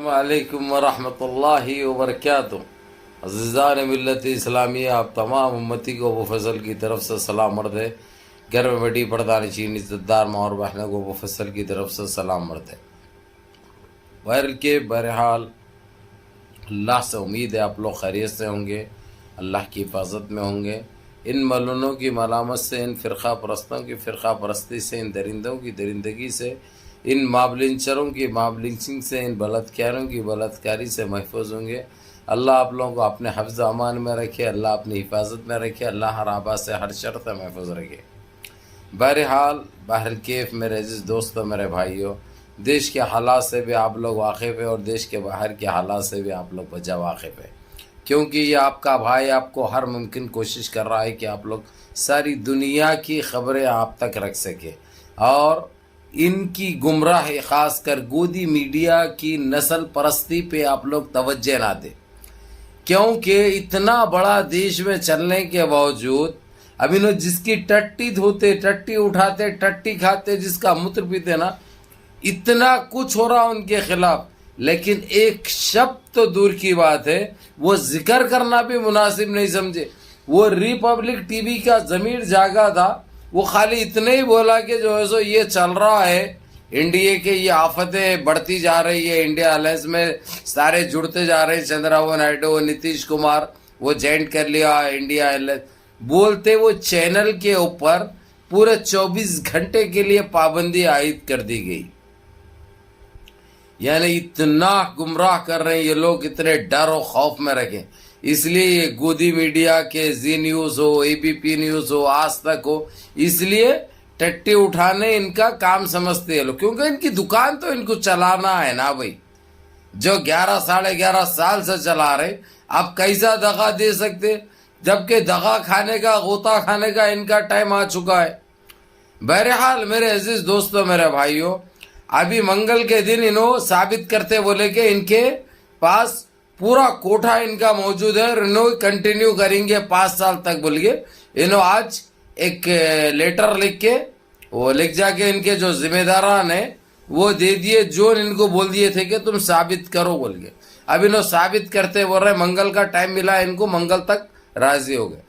السلام علیکم ورحمۃ اللہ وبرکاتہ۔ عزیزان ملت اسلامیہ، آپ تمام امتی کو ابو فضل کی طرف سے سلام مرد ہے۔ گھر میں بیٹھی پردہ نشین عزت دار ماں اور بہنوں کو ابو فضل کی طرف سے سلام مرد ہے۔ بہرحال اللہ سے امید ہے آپ لوگ خیریت سے ہوں گے، اللہ کی حفاظت میں ہوں گے۔ ان ملونوں کی ملامت سے، ان فرقہ پرستوں کی فرقہ پرستی سے، ان درندوں کی درندگی سے، ان مابلنچروں کی مابلنچنگ سے، ان بلاتکاروں کی بلاتکاری سے محفوظ ہوں گے۔ اللہ آپ لوگوں کو اپنے حفظ و امان میں رکھے، اللہ اپنی حفاظت میں رکھے، اللہ ہر آباد سے ہر شر سے محفوظ رکھے۔ بہرحال بہرکیف میرے عزیز دوستوں، میرے بھائیوں، دیش کے حالات سے بھی آپ لوگ واقف ہیں اور دیش کے باہر کے حالات سے بھی آپ لوگ بجا واقف ہیں، کیونکہ یہ آپ کا بھائی آپ کو ہر ممکن کوشش کر رہا ہے کہ آپ لوگ ساری دنیا کی خبریں آپ تک رکھ سکے اور ان کی گمراہ، خاص کر گودی میڈیا کی نسل پرستی پہ آپ لوگ توجہ نہ دیں، کیونکہ اتنا بڑا دیش میں چلنے کے باوجود اب انہوں جس کی ٹٹی دھوتے، ٹٹی اٹھاتے، ٹٹی کھاتے، جس کا متر پیتے نا، اتنا کچھ ہو رہا ان کے خلاف، لیکن ایک شبد تو دور کی بات ہے، وہ ذکر کرنا بھی مناسب نہیں سمجھے۔ وہ ریپبلک ٹی وی کا ضمیر جاگا تھا، وہ خالی اتنے ہی بولا کہ جو ہے سو یہ چل رہا ہے انڈیا کے، یہ آفتیں بڑھتی جا رہی ہے، انڈیا الائنس میں سارے جڑتے جا رہے ہیں، چندرابابو نائیڈو، نتیش کمار وہ جوائن کر لیا انڈیا الائنس، بولتے وہ چینل کے اوپر پورے 24 گھنٹے کے لیے پابندی عائد کر دی گئی۔ یعنی اتنا گمراہ کر رہے ہیں یہ لوگ، اتنے ڈر و خوف میں رکھیں۔ اس لیے یہ گودی میڈیا کے زی نیوز ہو، اے بی پی نیوز ہو، آج تک ہو، اس لیے ٹٹی اٹھانے ان کا کام سمجھتے ہیں لوگ، کیونکہ ان کی دکان تو ان کو چلانا ہے نا بھائی، جو 11 سال سے چلا رہے، اب کیسا دغا دے سکتے، جبکہ دغا کھانے کا، غوطہ کھانے کا ان کا ٹائم آ چکا ہے۔ بہرحال میرے عزیز دوستوں، میرے بھائیوں، ابھی منگل کے دن انہوں ثابت کرتے بولے کہ ان کے پاس پورا کوٹھا ان کا موجود ہے اور انہوں کنٹینیو کریں گے 5 سال تک بول گے۔ انہوں آج ایک لیٹر لکھ کے وہ لکھ جا کے ان کے جو ذمہ داران ہیں وہ دے دیے، جو ان کو بول دیے تھے کہ تم ثابت کرو بول گے۔ اب انہوں ثابت کرتے بول رہے، منگل کا ٹائم ملا ان کو، منگل تک راضی ہو گئے۔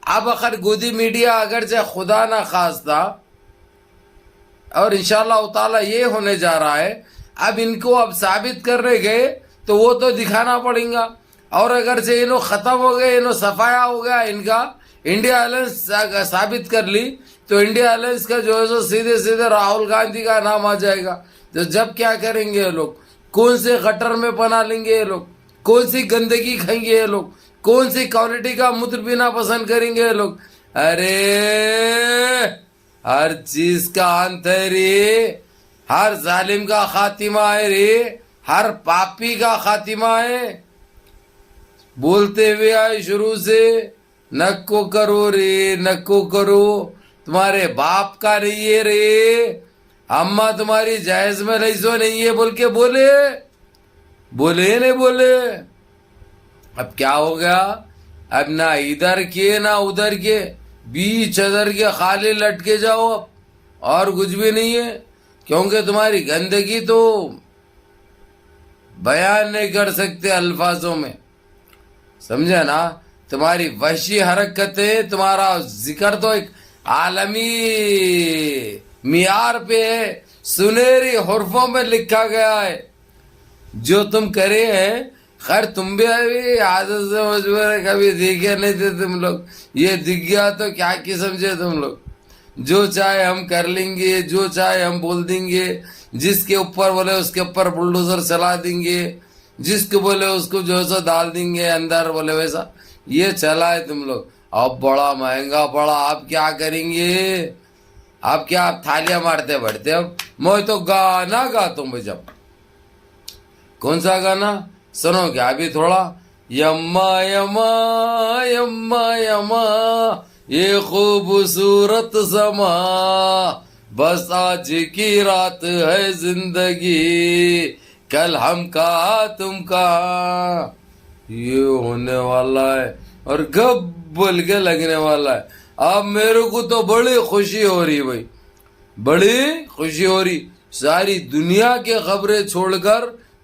اب اگر گودی میڈیا اگرچہ خدا نہ خواستہ، اور انشاءاللہ تعالیٰ یہ ہونے جا رہا ہے، اب ان کو اب ثابت کرنے گئے تو وہ تو دکھانا پڑیں گا، اور اگر سے انہوں ختم ہو گئے، انہوں صفایا ہو گیا ان کا، انڈیا الائنس ثابت کر لی تو انڈیا الائنس کا جو ہے سو سیدھے راہل گاندھی کا نام آ جائے گا۔ تو جب کیا کریں گے یہ لوگ؟ کون سے گٹر میں پناہ لیں گے یہ لوگ؟ کون سی گندگی کھائیں گے یہ لوگ؟ کون سی کوالٹی کا متر پینا پسند کریں گے یہ لوگ؟ ارے ہر چیز کا انت ہے رے، ہر ظالم کا خاتمہ ہے رے، ہر پاپی کا خاتمہ ہے۔ بولتے ہوئے آئے شروع سے، نکو کرو رے، نکو کرو، تمہارے باپ کا نہیں ہے رے، اماں تمہاری جائز میں رئیسو نہیں ہے بول کے بولے نہیں بولے۔ اب کیا ہو گیا؟ اب نہ ادھر کے نہ ادھر کے، بیچ ادھر کے خالی لٹکے جاؤ اب، اور کچھ بھی نہیں ہے، کیونکہ تمہاری گندگی تو بیان نہیں کر سکتے الفاظوں میں، سمجھے نا؟ تمہاری وحشی حرکتیں، تمہارا ذکر تو ایک عالمی معیار پہ ہے، سنہری حرفوں میں لکھا گیا ہے جو تم کرے ہیں۔ خیر تم بھی ابھی عادت سے مجبور ہے، کبھی دیکھے نہیں تھے تم لوگ، یہ دکھ گیا تو کیا کی سمجھے تم لوگ؟ جو چاہے ہم کر لیں گے، جو چاہے ہم بول دیں گے، جس کے اوپر بولے اس کے اوپر بلڈوزر چلا دیں گے، جس کو بولے اس کو جو ہے سو ڈال دیں گے اندر، بولے ویسا یہ چلا ہے تم لوگ۔ اب بڑا مہنگا پڑا، آپ کیا کریں گے؟ آپ کیا آپ تھالیاں مارتے بڑھتے؟ اب میں تو گانا گاتا ہوں، جب کون سا گانا سنو کیا ابھی تھوڑا، یما یما یما یما یہ خوبصورت سما، بس آج کی رات ہے زندگی، کل ہم کا تم کا، یہ ہونے والا ہے اور گب بول کے لگنے والا ہے۔ اب میرے کو تو بڑی خوشی ہو رہی بھائی، بڑی خوشی ہو رہی، ساری دنیا کے خبریں چھوڑ کر